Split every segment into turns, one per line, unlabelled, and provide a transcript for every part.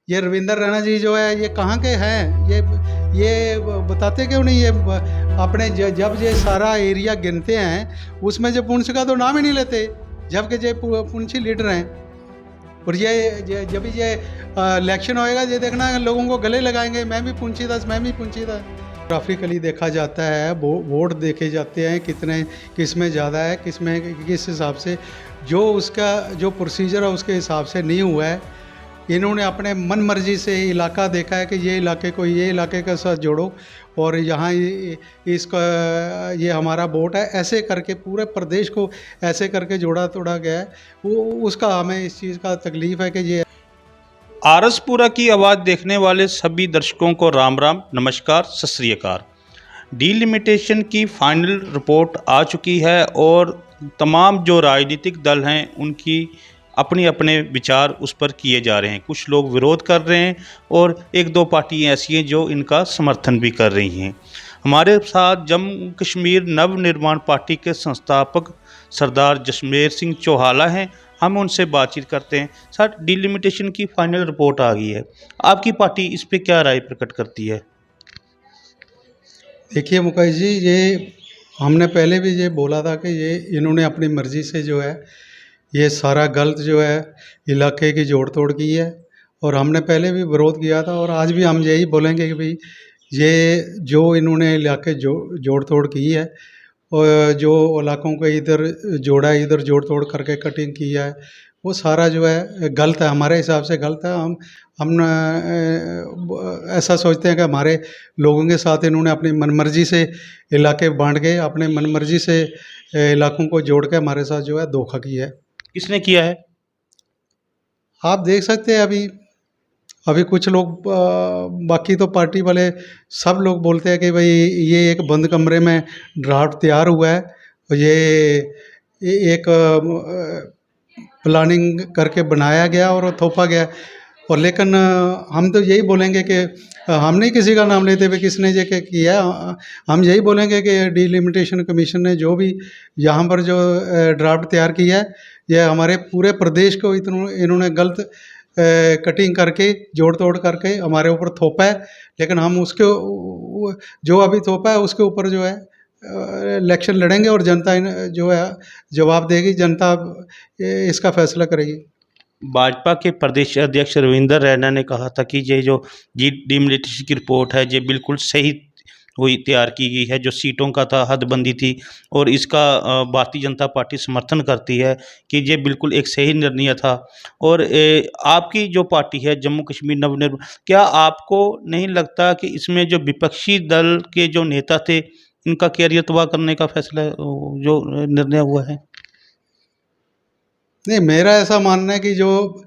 ये रविंदर रैना जी जो है ये कहाँ के हैं, ये बताते क्यों नहीं? ये अपने जब ये सारा एरिया गिनते हैं उसमें जो पुंछ का तो नाम ही नहीं लेते, जबकि ये पुंछी लीडर हैं। और जब ये इलेक्शन होएगा ये देखना लोगों को गले लगाएंगे, मैं भी पुंछी था, मैं भी पुंछी था। ग्राफिकली देखा जाता है, वोट देखे जाते हैं कितने, किस में ज़्यादा है, किस में किस हिसाब से, जो उसका जो प्रोसीजर है उसके हिसाब से नहीं हुआ है। इन्होंने अपने मन मर्जी से इलाका देखा है कि ये इलाके को ये इलाके के साथ जोड़ो और यहाँ इसका ये हमारा वोट है, ऐसे करके पूरे प्रदेश को ऐसे करके जोड़ा तोड़ा गया है। वो उसका हमें इस चीज़ का तकलीफ़ है कि ये
आरएसपुरा की आवाज़ देखने वाले सभी दर्शकों को राम राम, नमस्कार, सत श्री अकाल। डीलिमिटेशन की फाइनल रिपोर्ट आ चुकी है और तमाम जो राजनीतिक दल हैं उनकी अपने अपने विचार उस पर किए जा रहे हैं। कुछ लोग विरोध कर रहे हैं और एक दो पार्टियां ऐसी हैं जो इनका समर्थन भी कर रही हैं। हमारे साथ जम्मू कश्मीर नव निर्माण पार्टी के संस्थापक सरदार जसमेर सिंह चौहाला हैं। हम उनसे बातचीत करते हैं। सर, डिलिमिटेशन की फाइनल रिपोर्ट आ गई है, आपकी पार्टी इस पे क्या राय प्रकट करती है?
देखिए मुकेश जी, ये हमने पहले भी ये बोला था कि ये इन्होंने अपनी मर्ज़ी से जो है ये सारा गलत जो है इलाके की जोड़ तोड़ की है। और हमने पहले भी विरोध किया था और आज भी हम यही बोलेंगे कि भाई ये जो इन्होंने इलाके जोड़ तोड़ की है और जो इलाकों को इधर जोड़ा है, इधर जोड़ तोड़ करके कटिंग किया है, वो सारा जो है गलत है, हमारे हिसाब से गलत है। हम ऐसा सोचते हैं कि हमारे लोगों के साथ इन्होंने अपनी मनमर्जी से इलाके बांट के अपने मनमर्जी से इलाकों को जोड़ के हमारे साथ जो है धोखा किया है।
किसने किया है?
आप देख सकते हैं अभी कुछ लोग बाकी तो पार्टी वाले सब लोग बोलते हैं कि भाई ये एक बंद कमरे में ड्राफ्ट तैयार हुआ है और ये एक प्लानिंग करके बनाया गया और थोपा गया। और लेकिन हम तो यही बोलेंगे कि हम नहीं किसी का नाम लेते हुए किसने ये किया, हम यही बोलेंगे कि डिलिमिटेशन कमीशन ने जो भी यहाँ पर जो ड्राफ्ट तैयार किया है, यह हमारे पूरे प्रदेश को इन्होंने गलत कटिंग करके जोड़ तोड़ करके हमारे ऊपर थोपा है। लेकिन हम उसके जो अभी थोपा है उसके ऊपर जो है इलेक्शन लड़ेंगे और जनता जो है जवाब देगी, जनता इसका फैसला करेगी।
भाजपा के प्रदेश अध्यक्ष रविंदर रैना ने कहा था कि ये जो डिलिमिटेशन की रिपोर्ट है ये बिल्कुल सही हुई तैयार की गई है, जो सीटों का था हदबंदी थी और इसका भारतीय जनता पार्टी समर्थन करती है कि ये बिल्कुल एक सही निर्णय था। और आपकी जो पार्टी है जम्मू कश्मीर नवनिर्माण, क्या आपको नहीं लगता कि इसमें जो विपक्षी दल के जो नेता थे इनका कैरियर तबाह करने का फैसला जो निर्णय हुआ है?
नहीं, मेरा ऐसा मानना है कि जो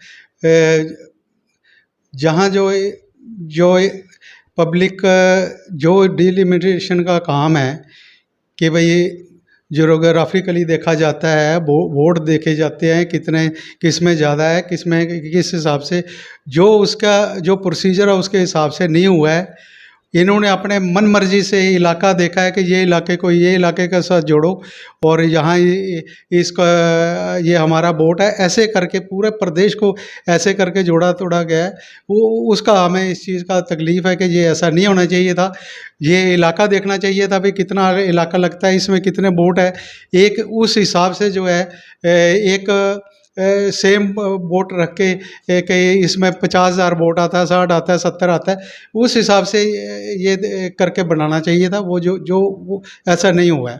जहाँ जो पब्लिक जो डिलिमिटेशन का काम है कि भाई ज्योग्राफिकली देखा जाता है, वोट देखे जाते हैं कितने, किस में ज़्यादा है, किस में किस हिसाब से, जो उसका जो प्रोसीजर है उसके हिसाब से नहीं हुआ है। इन्होंने अपने मन मर्जी से इलाका देखा है कि ये इलाके को ये इलाके के साथ जोड़ो और यहाँ इसका ये हमारा वोट है, ऐसे करके पूरे प्रदेश को ऐसे करके जोड़ा तोड़ा गया है। वो उसका हमें इस चीज़ का तकलीफ़ है कि ये ऐसा नहीं होना चाहिए था। ये इलाका देखना चाहिए था भाई कितना इलाका लगता है, इसमें कितने वोट है, एक उस हिसाब से जो है एक सेम वोट रख के कि इसमें 50,000 वोट आता है, 60 आता है, 70 आता है, उस हिसाब से ये करके बनाना चाहिए था। वो ऐसा नहीं हुआ है।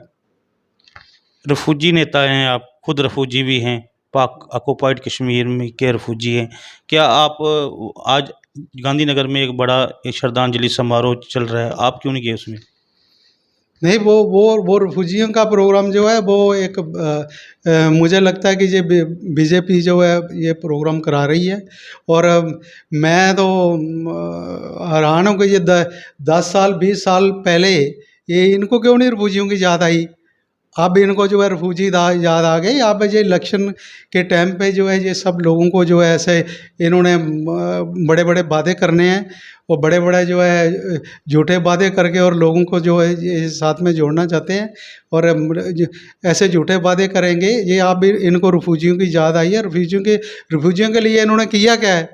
रफूजी नेता हैं आप, खुद रफूजी भी हैं, पाक ऑक्युपाइड कश्मीर में के रफूजी हैं। क्या आप आज गांधीनगर में एक बड़ा श्रद्धांजलि समारोह चल रहा है, आप क्यों नहीं गए उसमें?
नहीं, वो रिफ्यूजियों का प्रोग्राम जो है वो एक मुझे लगता है कि ये बीजेपी जो है ये प्रोग्राम करा रही है। और मैं तो हैरान हूँ कि ये 10 साल 20 साल पहले ये इनको क्यों नहीं रिफ्यूजियों की याद आई। अब इनको जो है रिफ्यूजी याद आ गई। अब ये इलेक्शन के टाइम पे जो है ये सब लोगों को जो है ऐसे इन्होंने बड़े बड़े वादे करने हैं और बड़े बड़े जो है झूठे वादे करके और लोगों को जो है ये साथ में जोड़ना चाहते हैं और ऐसे झूठे वादे करेंगे। ये अब इनको रिफ्यूजियों की याद आई है। रिफ्यूजियों के लिए इन्होंने किया क्या है?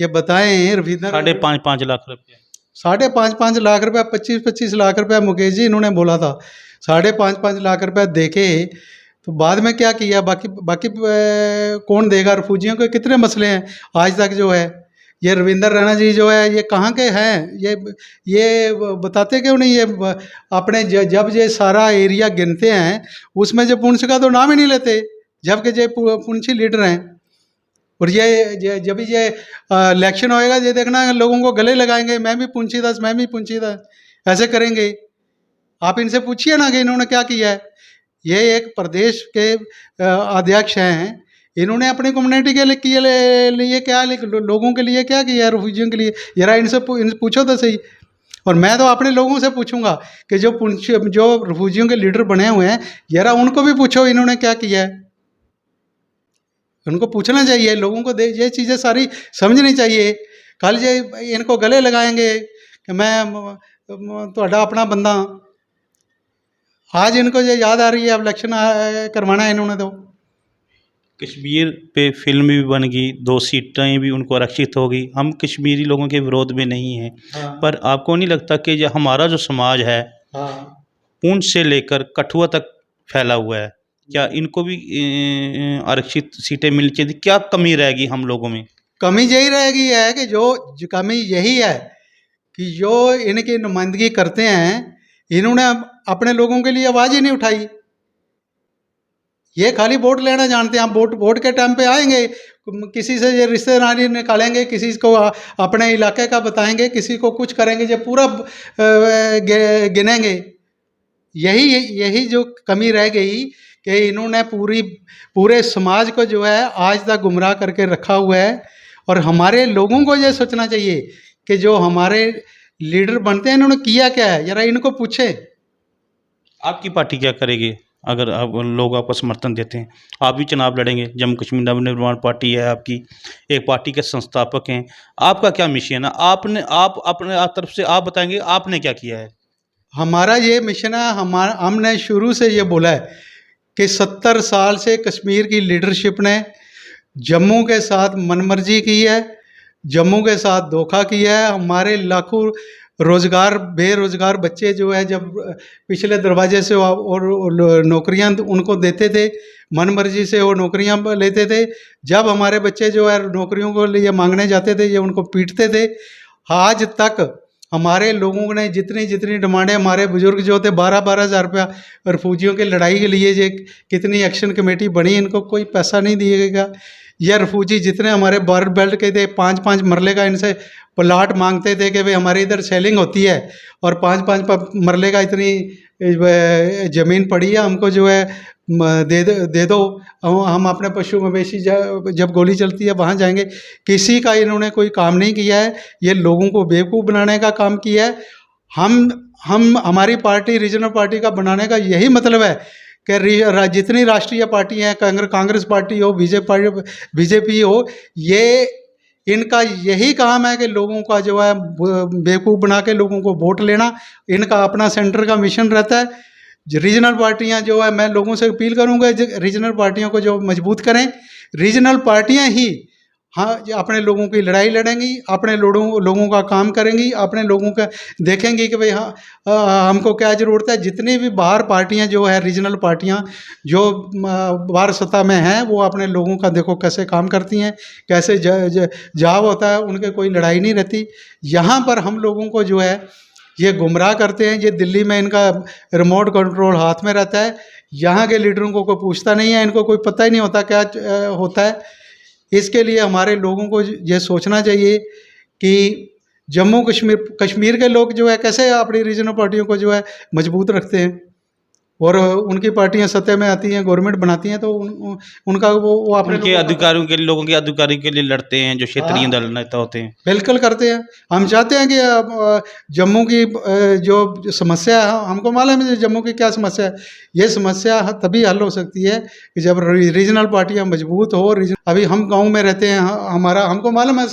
ये बताएं रविंदर
5.5 लाख रुपये।
5.5 लाख रुपया, 25-25 लाख रुपया मुकेश जी इन्होंने बोला था। 5.5 लाख रुपया देके तो बाद में क्या किया? बाकी बाकी कौन देगा? रिफ्यूजियों के कितने मसले हैं आज तक जो है। ये रविंदर रैना जी जो है ये कहाँ के हैं? ये बताते क्यों नहीं? ये अपने जब ये सारा एरिया गिनते हैं उसमें जो पुंछ का तो नाम ही नहीं लेते, जबकि ये पुंछी लीडर हैं। और ये जब ये इलेक्शन होएगा ये देखना लोगों को गले लगाएंगे, मैं भी पुंछी था, मैं भी पुंछी था, ऐसे करेंगे। आप इनसे पूछिए ना कि इन्होंने क्या किया है। ये एक प्रदेश के अध्यक्ष हैं, इन्होंने अपनी कम्युनिटी के लिए क्या लोगों के लिए क्या किया है, रिफ्यूजियों के लिए? जरा इनसे पूछो तो सही। और मैं तो अपने लोगों से पूछूंगा कि जो रिफ्यूजियों के लीडर बने हुए हैं, जरा उनको भी पूछो इन्होंने क्या किया है। उनको पूछना चाहिए, लोगों को ये चीज़ें सारी समझनी चाहिए। कल ये इनको गले लगाएंगे कि मैं थोड़ा अपना बंदा। आज इनको ये याद आ रही है अब इलेक्शन करवाना है इन्होंने तो।
कश्मीर पे फिल्म भी बन गई, 2 सीटें भी उनको आरक्षित हो गई। हम कश्मीरी लोगों के विरोध में नहीं हैं।
हाँ।
पर आपको नहीं लगता कि जो हमारा जो समाज है
हाँ।
पुंछ से लेकर कठुआ तक फैला हुआ है, क्या इनको भी आरक्षित सीटें मिलनी चाहिए? क्या कमी रहेगी हम लोगों में?
कमी यही रहेगी है कि जो कमी यही है कि जो इनकी नुमाइंदगी करते हैं इन्होंने अपने लोगों के लिए आवाज़ ही नहीं उठाई। ये खाली वोट लेना जानते हैं। आप वोट के टाइम पे आएंगे, किसी से ये रिश्तेदारी निकालेंगे, किसी को अपने इलाके का बताएंगे, किसी को कुछ करेंगे, ये पूरा गिनेंगे। यही जो कमी रह गई कि इन्होंने पूरे समाज को जो है आज तक गुमराह करके रखा हुआ है। और हमारे लोगों को ये सोचना चाहिए कि जो हमारे लीडर बनते हैं इन्होंने किया क्या है, जरा इनको पूछे।
आपकी पार्टी क्या करेगी अगर आप लोग आपको समर्थन देते हैं? आप भी चुनाव लड़ेंगे, जम्मू कश्मीर नवनिर्माण पार्टी है आपकी, एक पार्टी के संस्थापक हैं। आपका क्या मिशन है? आप अपने तरफ से आप बताएंगे आपने क्या किया है?
हमारा ये मिशन है, हमने शुरू से ये बोला है कि 70 साल से कश्मीर की लीडरशिप ने जम्मू के साथ मनमर्जी की है, जम्मू के साथ धोखा किया है। हमारे लाखों बेरोज़गार बच्चे जो है जब पिछले दरवाजे से और नौकरियां उनको देते थे, मनमर्जी से वो नौकरियां लेते थे। जब हमारे बच्चे जो है नौकरियों को लिए मांगने जाते थे ये उनको पीटते थे। आज तक हमारे लोगों ने जितनी डिमांडें, हमारे बुजुर्ग जो थे 12-12 हज़ार रुपया रिफ्यूजियों की लड़ाई के लिए ये कितनी एक्शन कमेटी बनी, इनको कोई पैसा नहीं दिएगा। यह रिफ्यूजी जितने हमारे बॉर्डर बेल्ट के थे 5-5 मरले का इनसे प्लाट मांगते थे कि भाई हमारे इधर सेलिंग होती है और 5-5 मरले का इतनी ज़मीन पड़ी है, हमको जो है दे दो, हम अपने पशु मवेशी जब गोली चलती है वहाँ जाएंगे। किसी का इन्होंने कोई काम नहीं किया है, ये लोगों को बेवकूफ़ बनाने का काम किया है। हम हमारी पार्टी रीजनल पार्टी का बनाने का यही मतलब है कि जितनी राष्ट्रीय पार्टी हैं, कांग्रेस पार्टी हो, बीजेपी हो, ये इनका यही काम है कि लोगों का जो है बेवकूफ़ बना के लोगों को वोट लेना। इनका अपना सेंटर का मिशन रहता है। रीजनल पार्टियां जो है, मैं लोगों से अपील करूंगा रीजनल पार्टियों को जो मजबूत करें। रीजनल पार्टियां ही अपने लोगों की लड़ाई लड़ेंगी, अपने लोगों का काम करेंगी, अपने लोगों का देखेंगी कि भाई हमको क्या ज़रूरत है। जितनी भी बाहर पार्टियां जो है, रीजनल पार्टियां जो बाहर सत्ता में हैं, वो अपने लोगों का देखो कैसे काम करती हैं, कैसे जाव होता है, उनके कोई लड़ाई नहीं रहती। यहाँ पर हम लोगों को जो है ये गुमराह करते हैं। ये दिल्ली में इनका रिमोट कंट्रोल हाथ में रहता है, यहाँ के लीडरों को कोई पूछता नहीं है, इनको कोई पता ही नहीं होता क्या होता है। इसके लिए हमारे लोगों को ये सोचना चाहिए कि जम्मू कश्मीर के लोग जो है कैसे अपनी रीजनल पार्टियों को जो है मजबूत रखते हैं। और उनकी पार्टियां सत्ता में आती हैं, गवर्नमेंट बनाती हैं, तो उनका वो अपने
उनके अधिकारियों के लिए, लोगों के अधिकारों के लिए लड़ते हैं जो क्षेत्रीय दल नेता होते हैं।
बिल्कुल करते हैं। हम चाहते हैं कि जम्मू की जो समस्या है, हमको मालूम है जम्मू की क्या समस्या है। ये समस्या तभी हल हो सकती है कि जब रीजनल पार्टियां मजबूत हो। अभी हम गांव में रहते हैं, हमको मालूम है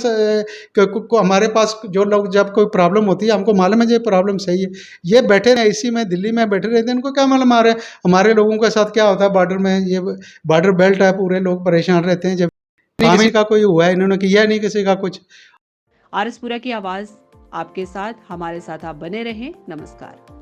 कि हमारे पास जो लोग जब कोई प्रॉब्लम होती है, हमको मालूम है ये प्रॉब्लम सही है। ये बैठे रहे इसी में, दिल्ली में बैठे रहते हैं, इनको क्या मालूम हमारे लोगों के साथ क्या होता है बॉर्डर में। ये बॉर्डर बेल्ट है, पूरे लोग परेशान रहते हैं। जब किसी का कोई हुआ है, इन्होंने किया नहीं किसी का कुछ।
आरएसपुरा की आवाज आपके साथ, हमारे साथ आप बने रहें। नमस्कार।